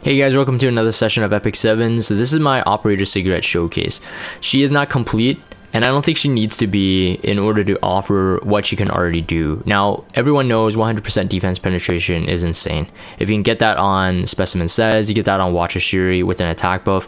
Hey guys, welcome to another session of Epic 7. So this is my Operator Sigret showcase. She is not complete, and I don't think she needs to be in order to offer what she can already do. Now, everyone knows 100% defense penetration is insane. If you can get that on Specimen Says, you get that on Watcher Shuri with an attack buff,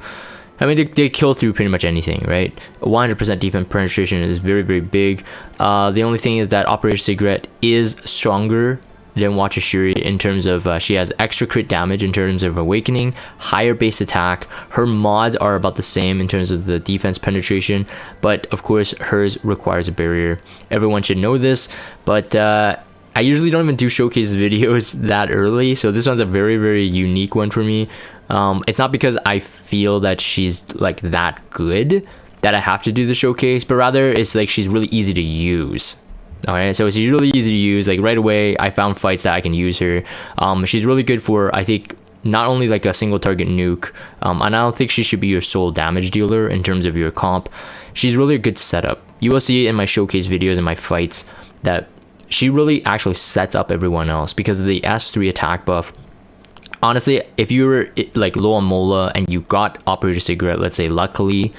I mean, they kill through pretty much anything, right? 100% defense penetration is very, very big. The only thing is that Operator Sigret is stronger than Watcher Shuri in terms of she has extra crit damage in terms of awakening, higher base attack. Her mods are about the same in terms of the defense penetration, but of course hers requires a barrier. Everyone should know this, but I usually don't even do showcase videos that early, so this one's a very, very unique one for me. It's not because I feel that she's like that good that I have to do the showcase, but rather it's like she's really easy to use. Alright, so she's really easy to use. Like right away I found fights that I can use her. She's really good for, I think, not only like a single target nuke, and I don't think she should be your sole damage dealer in terms of your comp. She's really a good setup. You will see in my showcase videos and my fights that she really actually sets up everyone else because of the S3 attack buff. Honestly, if you were like low on Mola and you got Operator Sigret, let's say luckily,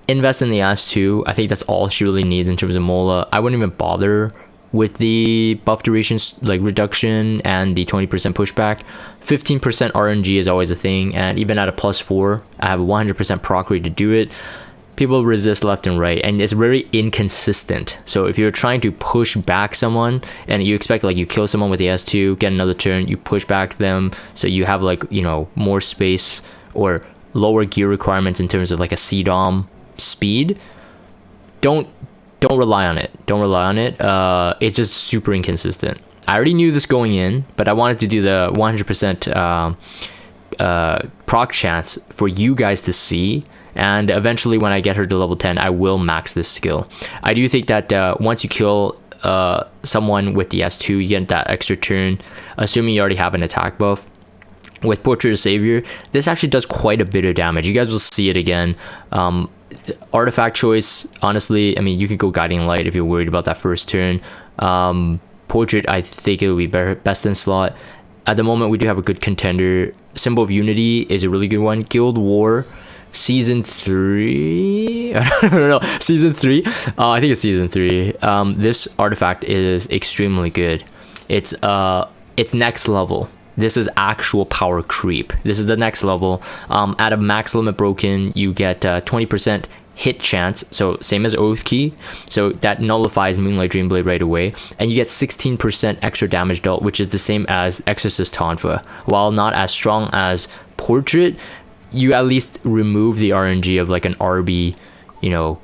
invest in the S2. I think that's all she really needs in terms of Mola. I wouldn't even bother with the buff durations like reduction and the 20% pushback. 15% RNG is always a thing, and even at a +4, I have a 100% proc rate to do it. People resist left and right, and it's very inconsistent. So if you're trying to push back someone and you expect like you kill someone with the S2, get another turn, you push back them, so you have like, you know, more space or lower gear requirements in terms of like a CDOM speed, don't rely on it. It's just super inconsistent. I already knew this going in, but I wanted to do the 100% proc chance for you guys to see, and eventually when I get her to level 10 I will max this skill. I do think that once you kill someone with the S2, you get that extra turn, assuming you already have an attack buff. With Portrait of Savior, this actually does quite a bit of damage. You guys will see it again. Artifact choice, honestly, I mean, you could go Guiding Light if you're worried about that first turn. Portrait, I think it would be best in slot. At the moment, we do have a good contender. Symbol of Unity is a really good one. Guild War Season 3, I don't know, Season 3, I think it's Season 3. This artifact is extremely good. It's next level. This is actual power creep. This is the next level. At a max limit broken, you get 20% hit chance, so same as Oath Key, so that nullifies Moonlight Dreamblade right away, and you get 16% extra damage dealt, which is the same as Exorcist Tonfa. While not as strong as Portrait, you at least remove the RNG of like an RB, you know,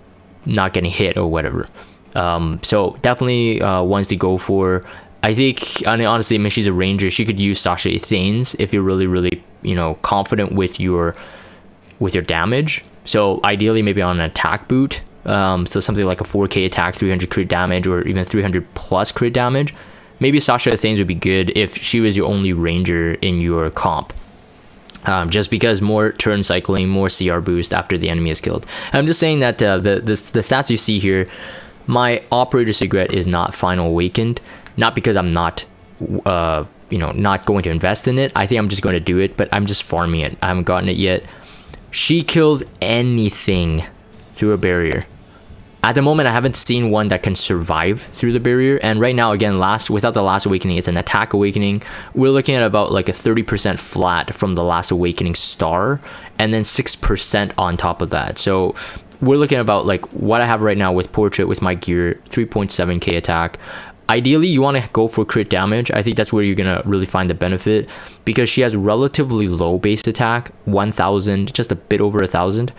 not getting hit or whatever. So definitely ones to go for. I think, I mean, honestly, I mean, she's a ranger. She could use Sasha Thanes if you're really, really, you know, confident with your damage. So ideally, maybe on an attack boot. So something like a 4K attack, 300 crit damage, or even 300 plus crit damage. Maybe Sasha Thanes would be good if she was your only ranger in your comp. Just because more turn cycling, more CR boost after the enemy is killed. I'm just saying that the stats you see here, my Operator Sigret is not Final Awakened. Not because I'm not, you know, not going to invest in it. I think I'm just going to do it, but I'm just farming it. I haven't gotten it yet. She kills anything through a barrier. At the moment, I haven't seen one that can survive through the barrier. And right now, again, without the Last Awakening, it's an attack awakening. We're looking at about like a 30% flat from the Last Awakening star, and then 6% on top of that. So we're looking at about like what I have right now with Portrait with my gear, 3.7k attack. Ideally, you want to go for crit damage. I think that's where you're going to really find the benefit, because she has relatively low base attack, 1000, just a bit over 1000.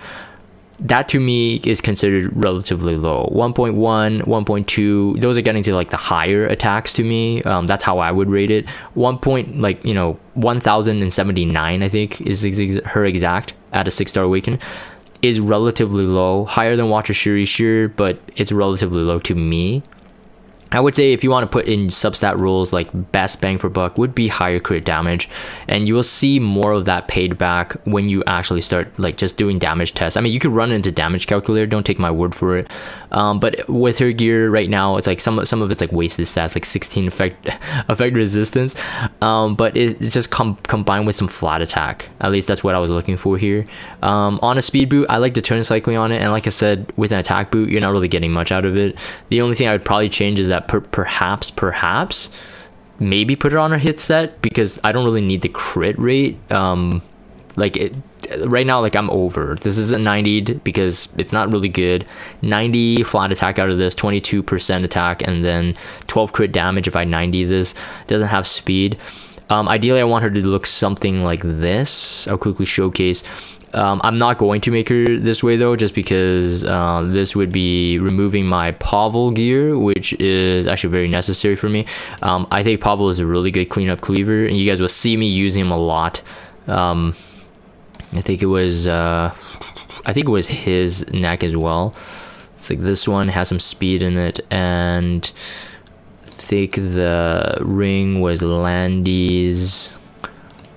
That to me is considered relatively low. 1.1, 1.2, those are getting to like the higher attacks to me. That's how I would rate it. 1079, I think is her exact at a 6-star awaken, is relatively low. Higher than Watcher Shuri, sure, but it's relatively low to me. I would say if you want to put in substat rules, like best bang for buck would be higher crit damage, and you will see more of that paid back when you actually start like just doing damage tests. I mean, you could run into damage calculator, don't take my word for it, but with her gear right now, it's like some of it's like wasted stats, like 16 effect resistance, but it's just combined with some flat attack. At least that's what I was looking for here. On a speed boot, I like the turn cycling on it, and like I said, with an attack boot, you're not really getting much out of it. The only thing I would probably change is that perhaps maybe put her on her hit set, because I don't really need the crit rate. Right now, like I'm over. This isn't 90'd because it's not really good. 90 flat attack out of this, 22% attack, and then 12 crit damage if I 90 this. Doesn't have speed. Ideally, I want her to look something like this. I'll quickly showcase. I'm not going to make her this way though, just because this would be removing my Pavel gear, which is actually very necessary for me. I think Pavel is a really good cleanup cleaver, and you guys will see me using him a lot. I think it was his neck as well. It's like this one has some speed in it, and I think the ring was Landy's.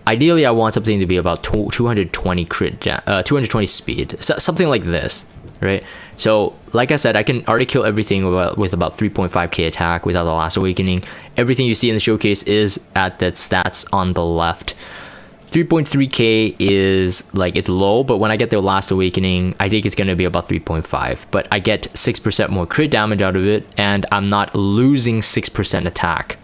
Ideally, I want something to be about 220 crit, 220 speed, something like this, right? So, like I said, I can already kill everything with about 3.5k attack without the Last Awakening. Everything you see in the showcase is at the stats on the left. 3.3k is like, it's low, but when I get the Last Awakening, I think it's going to be about 3.5, but I get 6% more crit damage out of it, and I'm not losing 6% attack,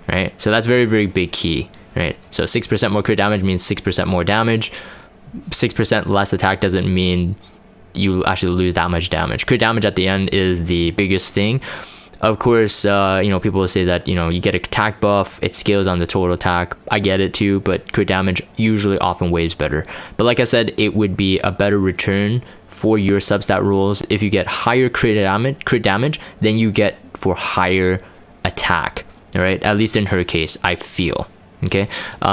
right? So that's very, very big key. Right, so 6% more crit damage means 6% more damage. 6% less attack doesn't mean you actually lose that much damage. Crit damage at the end is the biggest thing. Of course, people will say that, you get an attack buff, it scales on the total attack. I get it too, but crit damage usually often weighs better. But like I said, it would be a better return for your substat rules if you get higher crit damage than you get for higher attack. All right, at least in her case, I feel. Okay,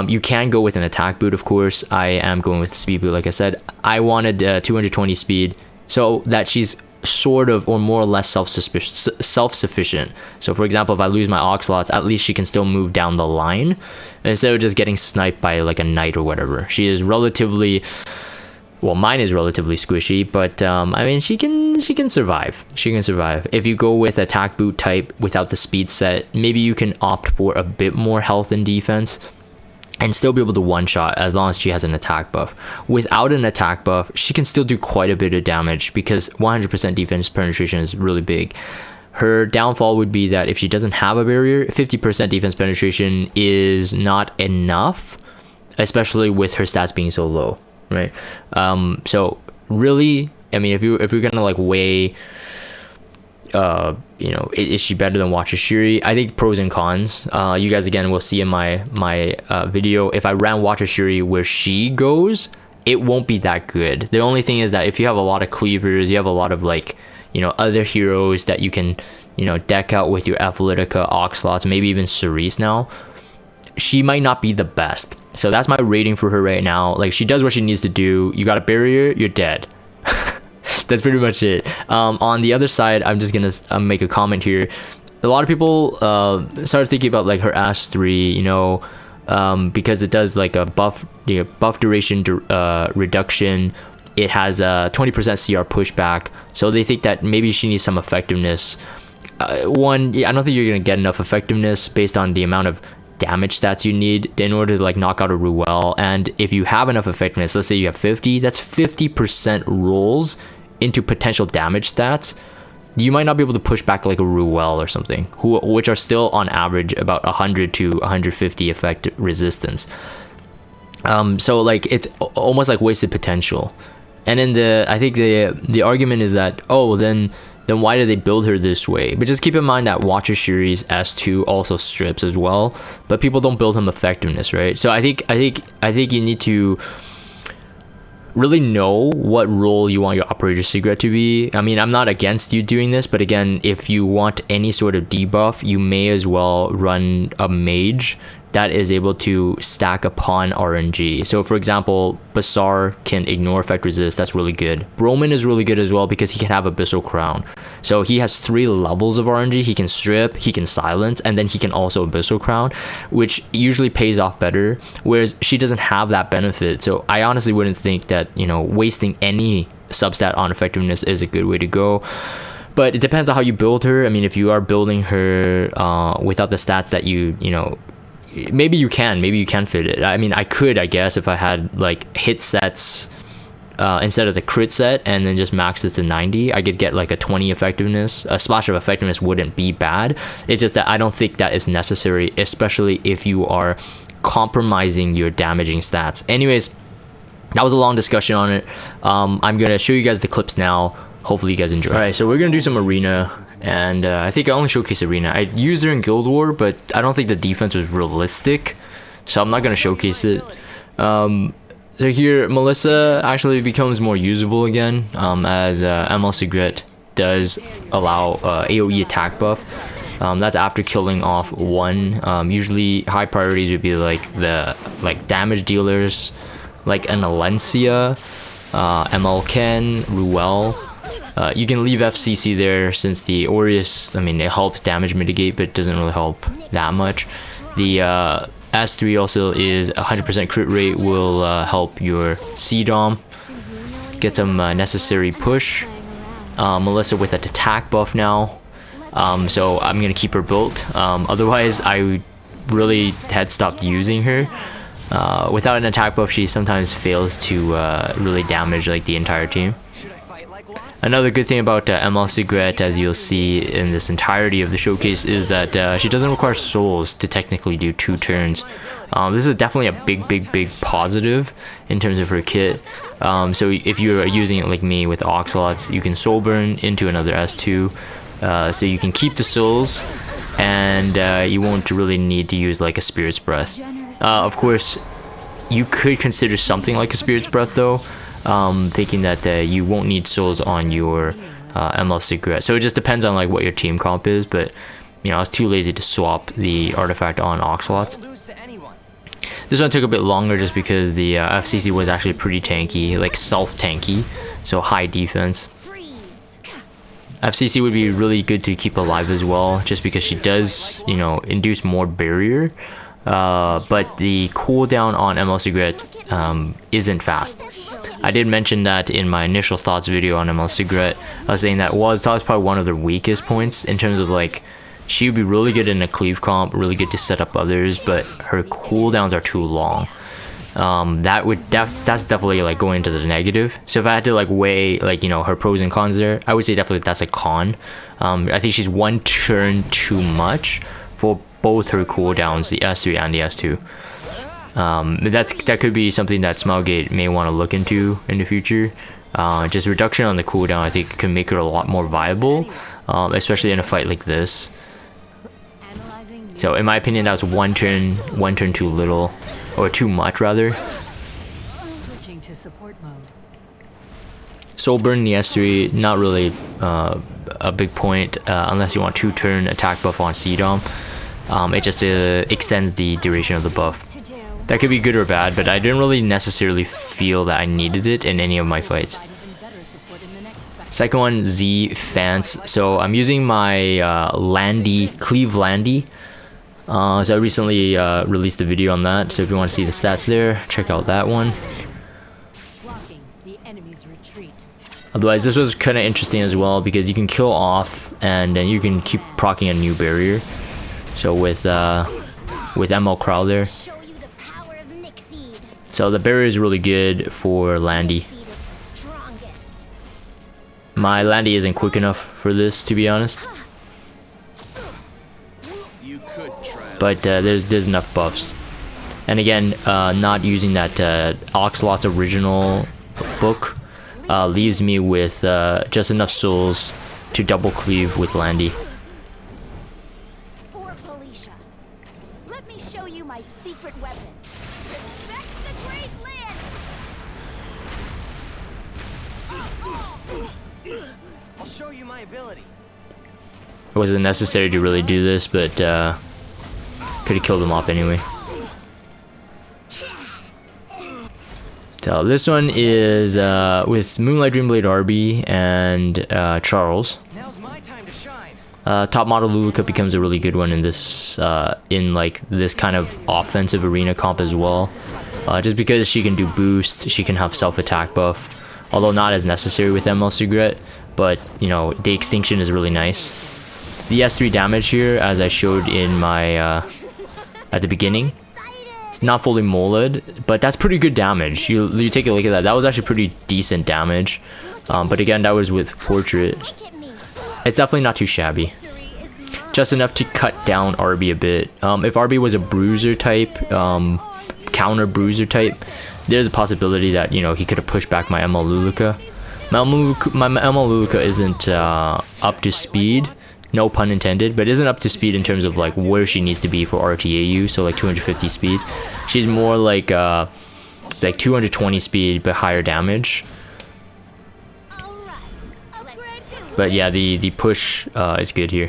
you can go with an attack boot, of course. I am going with speed boot, like I said. I wanted 220 speed so that she's sort of or more or less self-sufficient. So for example, if I lose my oxlots, at least she can still move down the line instead of just getting sniped by like a knight or whatever. She is relatively, well, mine is relatively squishy, but I mean, she can survive. She can survive. If you go with attack boot type without the speed set, maybe you can opt for a bit more health and defense and still be able to one-shot as long as she has an attack buff. Without an attack buff, she can still do quite a bit of damage because 100% defense penetration is really big. Her downfall would be that if she doesn't have a barrier, 50% defense penetration is not enough, especially with her stats being so low. Right, so really, I mean, if you're gonna like weigh, is she better than Watchashiri? I think pros and cons. You guys again will see in my video. If I ran Watchashiri where she goes, it won't be that good. The only thing is that if you have a lot of cleavers, you have a lot of like, other heroes that you can, deck out with your Athletica, Oxlots, maybe even Cerise now, she might not be the best. So that's my rating for her right now. Like, she does what she needs to do. You got a barrier, you're dead. That's pretty much it. On the other side, I'm just gonna make a comment here. A lot of people started thinking about like her Ash 3, because it does like a buff duration reduction. It has a 20% CR pushback, so they think that maybe she needs some effectiveness. I don't think you're gonna get enough effectiveness based on the amount of damage stats you need in order to like knock out a Ruel. And if you have enough effectiveness, let's say you have 50, that's 50% rolls into potential damage stats. You might not be able to push back like a Ruel or something, which are still on average about 100 to 150 effect resistance. So like it's almost like wasted potential. And then I think the argument is that, oh, then why did they build her this way? But just keep in mind that Watchashiri's S2 also strips as well, but people don't build him effectiveness, right? So I think you need to really know what role you want your operator Sigret to be. I mean, I'm not against you doing this, but again, if you want any sort of debuff, you may as well run a mage, that is able to stack upon RNG. So for example, Basar can ignore effect resist. That's really good. Roman is really good as well because he can have Abyssal Crown. So he has 3 levels of RNG. He can strip, he can silence, and then he can also Abyssal Crown, which usually pays off better, whereas she doesn't have that benefit. So I honestly wouldn't think that, you know, wasting any substat on effectiveness is a good way to go. But it depends on how you build her. I mean, if you are building her without the stats that you know, maybe you can fit it. I mean, I could, I guess, if I had like hit sets instead of the crit set, and then just max it to 90, I could get like a 20 effectiveness. A splash of effectiveness wouldn't be bad. It's just that I don't think that is necessary, especially if you are compromising your damaging stats. Anyways, that was a long discussion on it. I'm gonna show you guys the clips now. Hopefully you guys enjoy. All right, so we're gonna do some arena, and I think I only showcase arena. I used her in Guild War, but I don't think the defense was realistic, so I'm not gonna showcase it. So here, Melissa actually becomes more usable again, as ML Sigret does allow AoE attack buff. That's after killing off one. Usually high priorities would be like the damage dealers, like an Alencia, ML Ken, Ruel. You can leave FCC there since the Aureus, I mean, it helps damage mitigate, but it doesn't really help that much. The S3 also is 100% crit rate, will help your C-Dom get some necessary push. Melissa with an attack buff now, so I'm gonna keep her built. Otherwise, I really had stopped using her. Without an attack buff, she sometimes fails to really damage like the entire team. Another good thing about ML Sigret, as you'll see in this entirety of the showcase, is that she doesn't require souls to technically do 2 turns. This is definitely a big positive in terms of her kit. So if you're using it like me with Oxalots, you can soul burn into another S2, so you can keep the souls, and you won't really need to use like a Spirit's Breath. Of course, you could consider something like a Spirit's Breath though, thinking that you won't need souls on your ML Sigret. So it just depends on like what your team comp is, but you know, I was too lazy to swap the artifact on Oxalots. This one took a bit longer just because the FCC was actually pretty tanky, like self-tanky, so high defense. FCC would be really good to keep alive as well, just because she does, you know, induce more barrier, but the cooldown on ML Sigret isn't fast. I did mention that in my initial thoughts video on ML Sigret. I was saying that was probably one of their weakest points in terms of like, she would be really good in a cleave comp, really good to set up others, but her cooldowns are too long. That's definitely like going into the negative. So if I had to like weigh like, you know, her pros and cons there, I would say definitely that's a con. I think she's 1 turn too much for both her cooldowns, the S3 and the S2. That could be something that Smilegate may want to look into in the future. Just reduction on the cooldown, I think, can make her a lot more viable, especially in a fight like this. So in my opinion, that was 1 turn too little, or too much rather. Soul burn in the S3, not really a big point, unless you want 2 turn attack buff on C-Dom. It just extends the duration of the buff. That could be good or bad, but I didn't really necessarily feel that I needed it in any of my fights. Second one, Z Fance. So I'm using my Cleave Landy. So I recently released a video on that, so if you want to see the stats there, check out that one. Otherwise, this was kind of interesting as well, because you can kill off, and then you can keep proccing a new barrier. So with ML Crow there. So the barrier is really good for Landy. My Landy isn't quick enough for this, to be honest. But there's enough buffs. And again, not using that Oxalot's original book leaves me with just enough souls to double cleave with Landy. Let me show you my secret weapon. Respect the great land. I'll show you my ability. It wasn't necessary to really do this, but could have killed him off anyway. So this one is with Moonlight Dreamblade RB and Charles. Now's my time to shine. Top model Luluka becomes a really good one in this in like this kind of offensive arena comp as well. Just because she can do boost, she can have self-attack buff, although not as necessary with ML Sigret, but you know, the extinction is really nice. The S3 damage here, as I showed in my at the beginning, not fully molded, but that's pretty good damage. You take a look at that. That was actually pretty decent damage. But again, that was with portrait. It's definitely not too shabby. Just enough to cut down RB a bit. If RB was a bruiser type, counter bruiser type, there's a possibility that, you know, he could have pushed back my ML Luluka. My ML Luluka isn't up to speed. No pun intended, but isn't up to speed in terms of like where she needs to be for RTAU, so like 250 speed. She's more like 220 speed but higher damage. But yeah, the push is good here.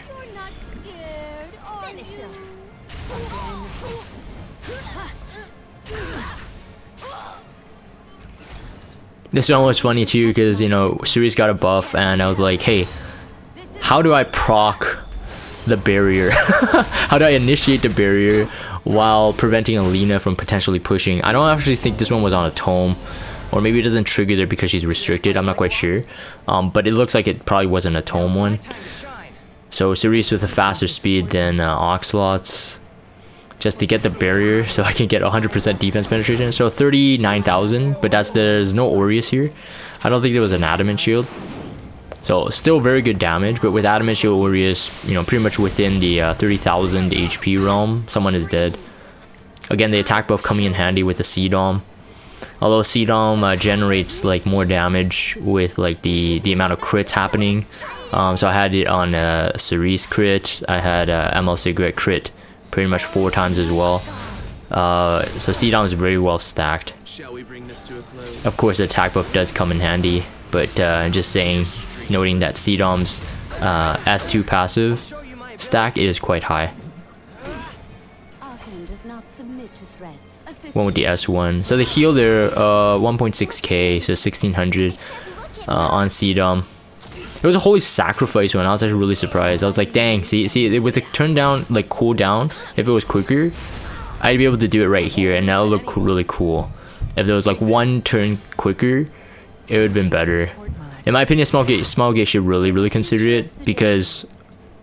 This one was funny too because, you know, Suri's got a buff and I was like, hey, how do I proc the barrier? How do I initiate the barrier while preventing Alina from potentially pushing? I don't actually think this one was on a tome, or maybe it doesn't trigger there because she's restricted. I'm not quite sure, but it looks like it probably wasn't a tome one. So Cerise with a faster speed than Oxlot's, just to get the barrier so I can get 100% defense penetration. So 39,000, but there's no Aureus here. I don't think there was an Adamant Shield. So still very good damage, but with Adamant Shield Aureus, you know, pretty much within the 30,000 HP realm, someone is dead. Again, the attack buff coming in handy with the C-Dom. Although C-Dom generates like more damage with like the amount of crits happening. So I had it on Cerise crit, I had ML Sigret crit pretty much 4 times as well. So C-Dom is very well stacked. Shall we bring this to a close? Of course, the attack buff does come in handy, but just saying, noting that C-Dom's S2 passive stack is quite high. One with the S1. So the heal there, 1.6k, so 1600 on C-Dom. It was a holy sacrifice one. I was actually really surprised. I was like, dang, see, with the turn down, like cool down, if it was quicker, I'd be able to do it right here, and that would look really cool. If there was like one turn quicker, it would have been better. In my opinion, Small Gate should really consider it, because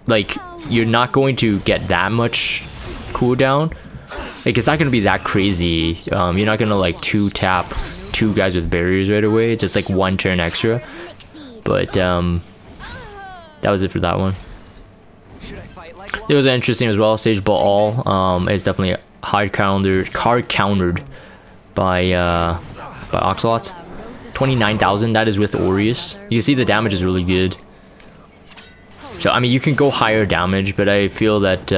like you're not going to get that much cooldown. Like it's not gonna be that crazy. You're not gonna like 2-tap 2 guys with barriers right away. It's just like 1 turn extra. But that was it for that one. It was interesting as well. Sage Ball is definitely hard countered by Oxlot. 29,000. That is with Aureus. You can see the damage is really good. So I mean, you can go higher damage, but I feel that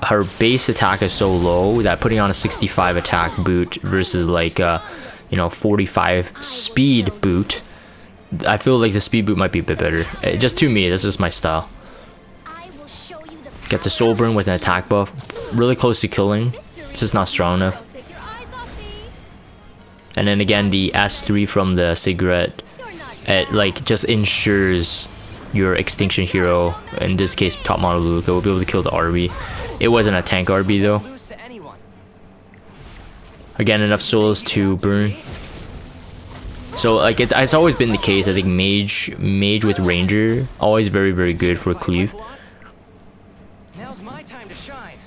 her base attack is so low that putting on a 65 attack boot versus like you know, 45 speed boot, I feel like the speed boot might be a bit better. Just to me, that's just my style. Gets a soul burn with an attack buff, really close to killing. It's just not strong enough. And then again, the S3 from the Sigret, it like just ensures your extinction hero, in this case top model Luluka, will be able to kill the RB. It wasn't a tank RB though. Again, enough souls to burn. So like it's always been the case. I think mage with ranger, always very good for cleave. Now's my time to shine.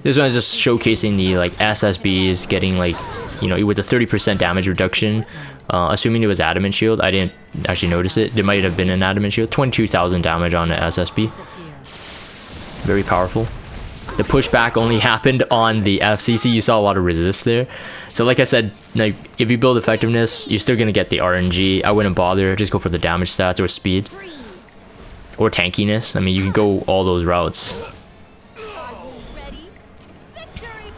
This one is just showcasing the like SSBs getting like, you know, with the 30% damage reduction. Assuming it was Adamant Shield, I didn't actually notice it. There might have been an Adamant Shield. 22,000 damage on an SSB. Very powerful. The pushback only happened on the FCC. You saw a lot of resist there. So like I said, like if you build effectiveness, you're still gonna get the RNG. I wouldn't bother. Just go for the damage stats or speed or tankiness. I mean, you can go all those routes.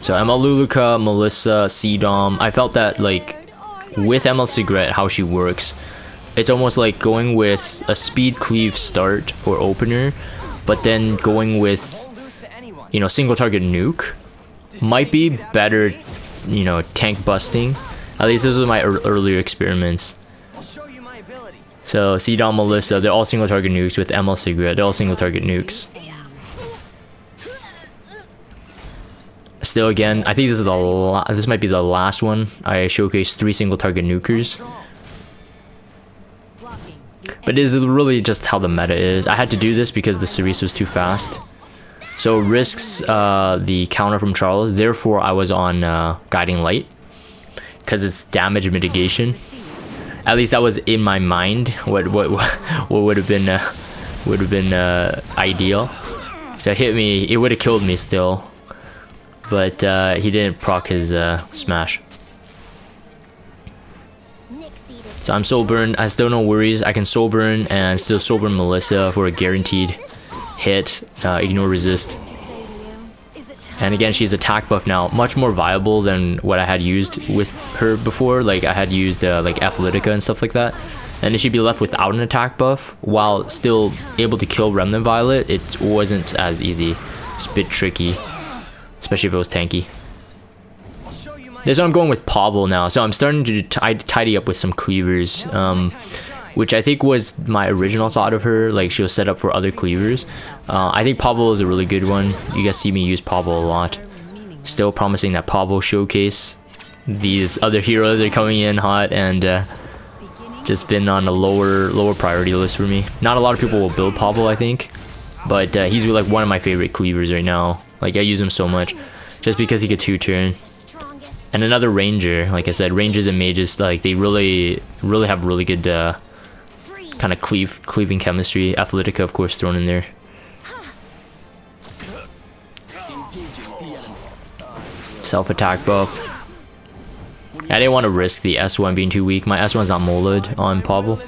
So ML Luluka, Melissa, C-Dom. I felt that like with ML Sigret, how she works, it's almost like going with a speed cleave start or opener, but then going with, you know, single target nuke might be better you know, tank busting. At least those were my earlier experiments. I'll show you my ability. So C-Dom, Melissa, they're all single target nukes. With ML Sigret, they're all single target nukes. Still, again, I think this is this might be the last one. I showcased 3 single target nukers. But it is really just how the meta is. I had to do this because the Cerise was too fast. So risks the counter from Charles. Therefore, I was on Guiding Light because it's damage mitigation. At least that was in my mind. What would have been ideal. So it hit me. It would have killed me still. But he didn't proc his smash. So I'm soul burned. I still no worries. I can soul burn and still soul burn Melissa for a guaranteed hit. Ignore resist. And again, she's attack buff now, much more viable than what I had used with her before. Like I had used like Athletica and stuff like that. And then she'd be left without an attack buff while still able to kill Remnant Violet. It wasn't as easy. It's a bit tricky. Especially if it was tanky. This one I'm going with Pablo now. So I'm starting to tidy up with some cleavers. Which I think was my original thought of her. Like she was set up for other cleavers. I think Pablo is a really good one. You guys see me use Pablo a lot. Still promising that Pablo showcase. These other heroes are coming in hot and just been on a lower priority list for me. Not a lot of people will build Pablo, I think. But he's like one of my favorite cleavers right now. Like I use him so much just because he could 2-turn. And another ranger, like I said, rangers and mages, like they really have really good kind of cleaving chemistry. Athletica, of course, thrown in there. Self attack buff. I didn't want to risk the S1 being too weak. My S1's not molded on Pablo.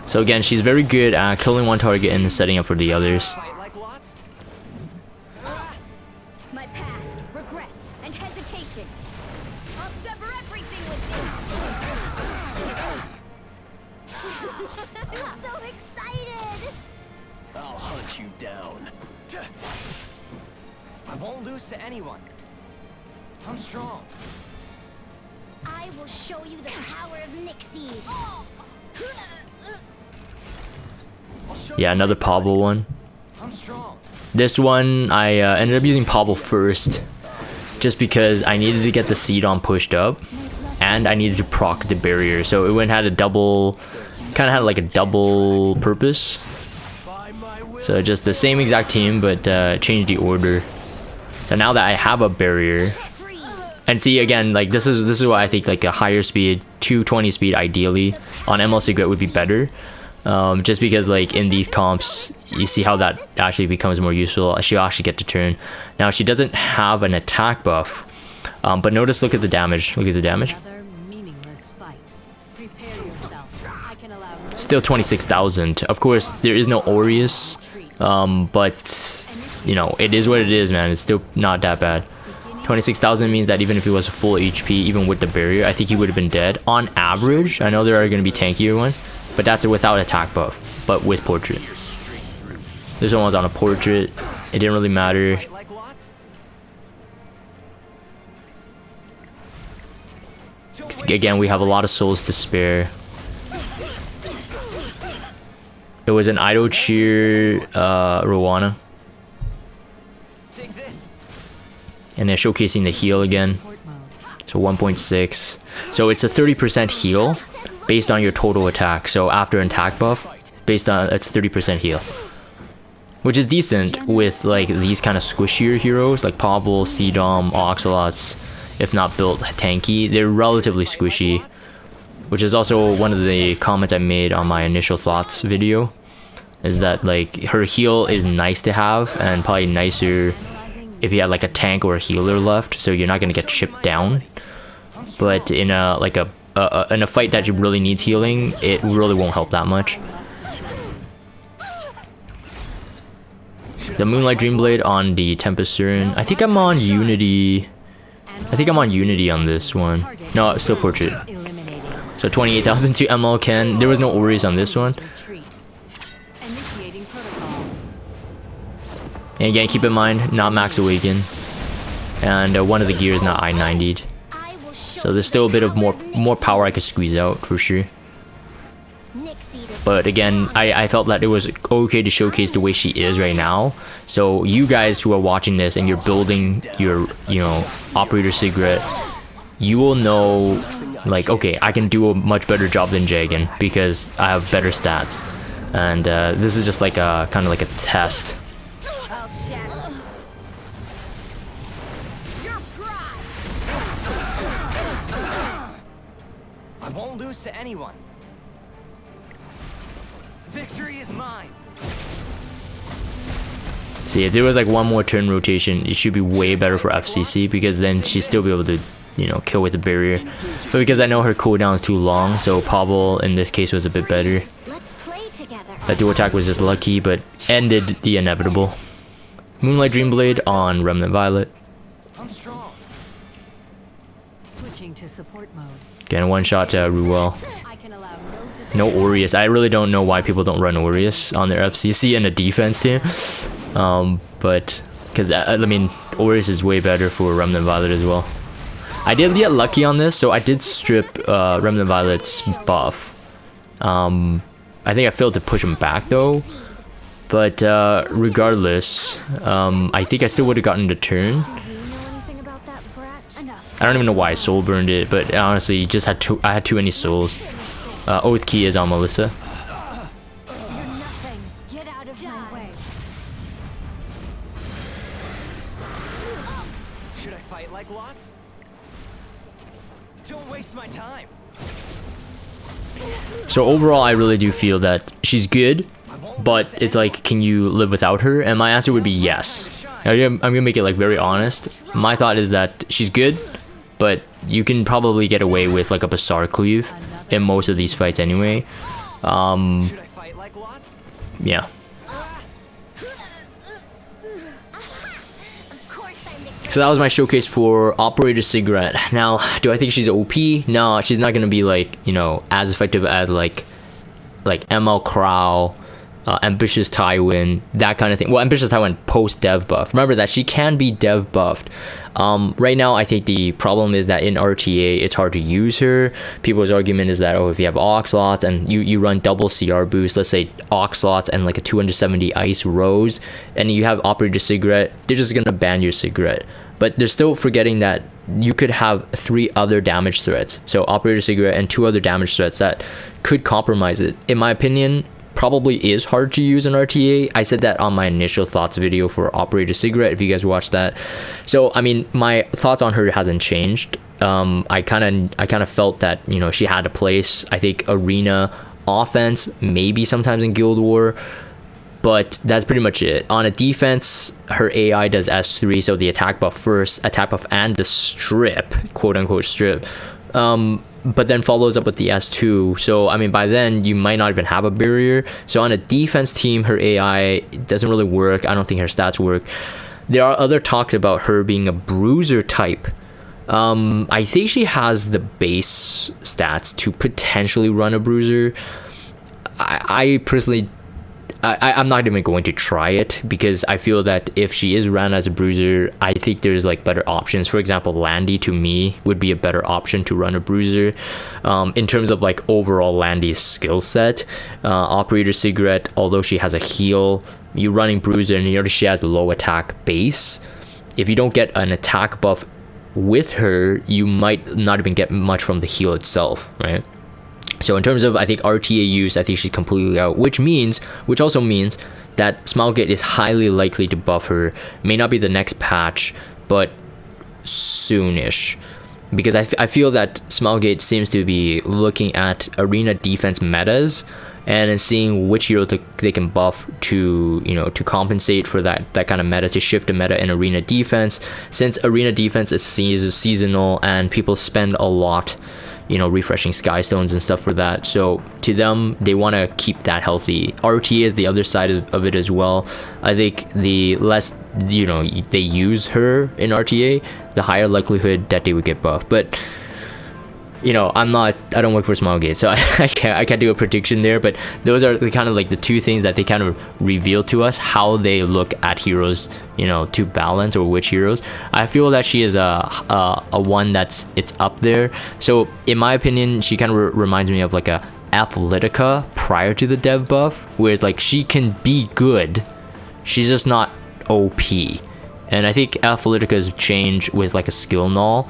So again, she's very good at killing one target and setting up for the others. My past, regrets, and hesitations. I'll sever everything with this. I'm so excited. I'll hunt you down. I won't lose to anyone. I'm strong. I will show you the power of Nixie. Yeah, another Pablo one. I'm strong. This one, I ended up using Pablo first. Just because I needed to get the Sidon pushed up. And I needed to proc the barrier. So it went had a double... Kind of had like a double purpose. So just the same exact team, but changed the order. So now that I have a barrier... And see, again, like this is why I think like a higher speed, 220 speed ideally on ML Sigret would be better. Just because like in these comps, you see how that actually becomes more useful. She'll actually get to turn. Now she doesn't have an attack buff, but notice, look at the damage. Look at the damage. Still 26,000. Of course, there is no Aureus, but you know it is what it is, man. It's still not that bad. 26,000 means that even if he was full HP, even with the barrier, I think he would have been dead. On average, I know there are going to be tankier ones, but that's without attack buff, but with portrait. This one was on a portrait. It didn't really matter. Again, we have a lot of souls to spare. It was an idle cheer Rowana. And then showcasing the heal again. So 1.6. So it's a 30% heal based on your total attack. So after an attack buff, based on it's 30% heal. Which is decent with like these kind of squishier heroes like Pavel, Sidom, Oxalots, if not built tanky. They're relatively squishy. Which is also one of the comments I made on my initial thoughts video. Is that like her heal is nice to have and probably nicer if you had like a tank or a healer left, so you're not gonna get chipped down. But in a like in a fight that you really needs healing, it really won't help that much. The Moonlight Dreamblade on the Tempest Surin. I think I'm on Unity. I think I'm on Unity on this one. No, it's still Portrait. So 28,000 to ML Ken. There was no Aureus on this one. And again, keep in mind, not max awaken. and one of the gears not I-90'd. I will show So there's still a bit of more power I could squeeze out for sure. But again, I felt that it was okay to showcase the way she is right now. So you guys who are watching this and you're building your, you know, Operator Sigret, you will know, like, okay, I can do a much better job than Jagan because I have better stats. And this is just like a kind of like a test. I'll shatter your pride. I won't lose to anyone. Victory is mine. See, if there was like one more turn rotation, it should be way better for FCC because then she'd still be able to, you know, kill with the barrier. But because I know her cooldown is too long, so Pavel in this case was a bit better. Let's play together. That dual attack was just lucky, but ended the inevitable. Moonlight Dreamblade on Remnant Violet. I'm strong. Switching to support mode. Again, one shot to Ruel. I can allow No Aureus. I really don't know why people don't run Aureus on their FCC and a defense team. But because I mean, Aureus is way better for Remnant Violet as well. I did get lucky on this, so I did strip Remnant Violet's buff. I think I failed to push him back though. But regardless, I think I still would have gotten the turn. Do you know anything about that brat? Enough. I don't even know why I soul burned it, but honestly, just had I had too many souls. Oath Key is on Melissa. You're nothing. Get out of my way. Should I fight like lots? Don't waste my time. So overall, I really do feel that she's good, but it's like, can you live without her? And my answer would be yes. I'm gonna make it like very honest. My thought is that she's good, but you can probably get away with like a Bassar Cleave in most of these fights anyway. Should I fight like lots? Yeah. Of course I mixed. So that was my showcase for Operator Sigret. Now, do I think she's OP? No, she's not gonna be like, you know, as effective as like ML Crow, Ambitious Tywin, that kind of thing. Well, Ambitious Tywin post dev buff. Remember that she can be dev buffed. Right now, I think the problem is that in RTA, it's hard to use her. People's argument is that, oh, if you have Oxlots and you run double CR boost, let's say Oxlots and like a 270 Ice Rose, and you have Operator Sigret, they're just gonna ban your Sigret. But they're still forgetting that you could have 3 other damage threats. So Operator Sigret and 2 other damage threats that could compromise it. In my opinion, probably is hard to use in RTA. I said that on my initial thoughts video for Operator Sigret, if you guys watched that. So I mean, my thoughts on her hasn't changed. I kind of felt that, you know, she had a place. I think arena offense, maybe sometimes in Guild War, but that's pretty much it. On a defense, her AI does S3, so the attack buff first, attack buff and the strip, quote unquote strip. But then follows up with the S2. So, I mean, by then, you might not even have a barrier. So, on a defense team, her AI doesn't really work. I don't think her stats work. There are other talks about her being a bruiser type. I think she has the base stats to potentially run a bruiser. I personally... I'm not even going to try it because I feel that if she is ran as a bruiser, I think there's like better options. For example, Landy to me would be a better option to run a bruiser. In terms of like overall Landy's skill set, Operator Sigret, although she has a heal, you running bruiser and you notice she has a low attack base. If you don't get an attack buff with her, you might not even get much from the heal itself, right? So in terms of, I think, RTA use, I think she's completely out, which also means that Smilegate is highly likely to buff her. May not be the next patch, but soonish. Because I feel that Smilegate seems to be looking at arena defense metas and then seeing which hero they can buff to, you know, to compensate for that kind of meta, to shift the meta in arena defense. Since arena defense is seasonal and people spend a lot, you know, refreshing Skystones and stuff for that. So to them, they want to keep that healthy. RTA is the other side of it as well. I think the less, you know, they use her in RTA, the higher likelihood that they would get buffed. But you know, I don't work for Smilegate, so I can't do a prediction there, but those are the kind of like the two things that they kind of reveal to us, how they look at heroes, you know, to balance, or which heroes. I feel that she is a one it's up there. So in my opinion, she kind of reminds me of like a Athletica prior to the dev buff, where it's like she can be good, she's just not OP. And I think Athletica's change with like a skill null,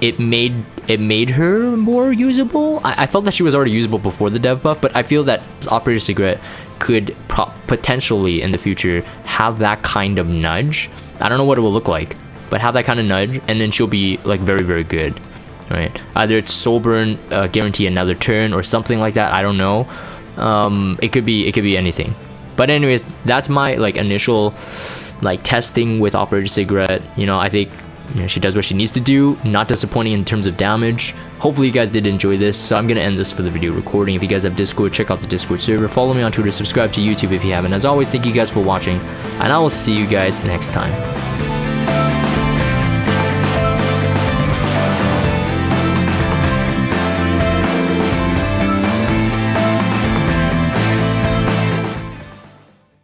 it made her more usable. I felt that she was already usable before the dev buff, but I feel that Operator Sigret could potentially in the future have that kind of nudge. I don't know what it will look like, but have that kind of nudge, and then she'll be like very, very good, right? Either it's soul burn, guarantee another turn, or something like that. I don't know. It could be anything. But anyways, that's my like initial like testing with Operator Sigret. You know, I think, you know, she does what she needs to do. Not disappointing in terms of damage. Hopefully you guys did enjoy this. So I'm gonna end this for the video recording. If you guys have Discord, check out the Discord server. Follow me on Twitter. Subscribe to YouTube if you haven't. As always, thank you guys for watching, and I will see you guys next time.